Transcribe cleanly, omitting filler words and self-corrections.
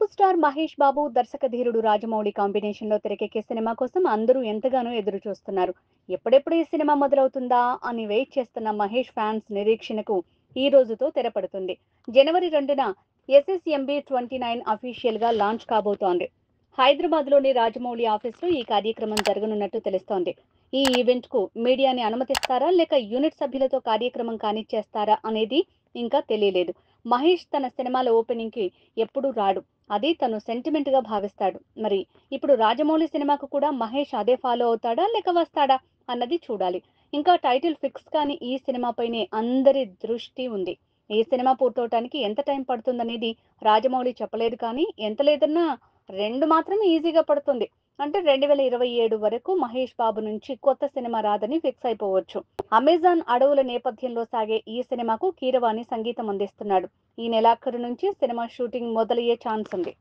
Super star Mahesh Babu, దర్శక ధీరుడు Rajamouli combination లో తెరకెక్కే సినిమా కోసం అందరూ ఎంతగానో ఎదురు చూస్తున్నారు. ఎప్పుడెప్పుడు ఈ సినిమా మొదలవుతుందా అని వెయిట్ చేస్తున్న మహేష్ ఫ్యాన్స్ నిరీక్షణకు ఈ రోజుతో తెరపడుతుంది. జనవరి 2న ఎస్ఎస్ఎంబి 29 అఫీషియల్ గా లాంచ్ కాబోతోంది. హైదరాబాద్ లోని రాజమౌళి ఆఫీస్ లో ఈ కార్యక్రమం జరగనున్నట్టు తెలుస్తోంది. ఈ ఈవెంట్ కు మీడియాని అనుమతిస్తారా లేక యూనిట్ సభ్యులతో కార్యక్రమం కానిచ్చేస్తారా అనేది ఇంకా తెలియలేదు. మహేష్ తన సినిమాల ఓపెనింగ్ కి ఎప్పుడూ రాడు. అది తను సెంటిమెంట్ గా భావిస్తాడు. మరి ఇప్పుడు రాజమౌళి సినిమాకు కూడా మహేష్ అదే ఫాలో అవుతాడా లేక వస్తాడా అన్నది చూడాలి. ఇంకా టైటిల్ ఫిక్స్ కాని ఈ సినిమాపైనే అందరి దృష్టి ఉంది. ఈ సినిమా పూర్తవటానికి ఎంత టైం పడుతుందనేది రాజమౌళి చెప్పలేదు, కానీ ఎంత లేదన్నా 2 మాత్రం ఈజీగా పడుతుంది. అంటే 2027 వరకు మహేష్ బాబు నుంచి కొత్త సినిమా రాదని ఫిక్స్ అయిపోవచ్చు. అమెజాన్ అడవుల నేపథ్యంలో సాగే ఈ సినిమాకు కీరవాణి సంగీతం అందిస్తున్నాడు. ఈ నెలాఖరు నుంచి సినిమా షూటింగ్ మొదలయ్యే ఛాన్స్ ఉంది.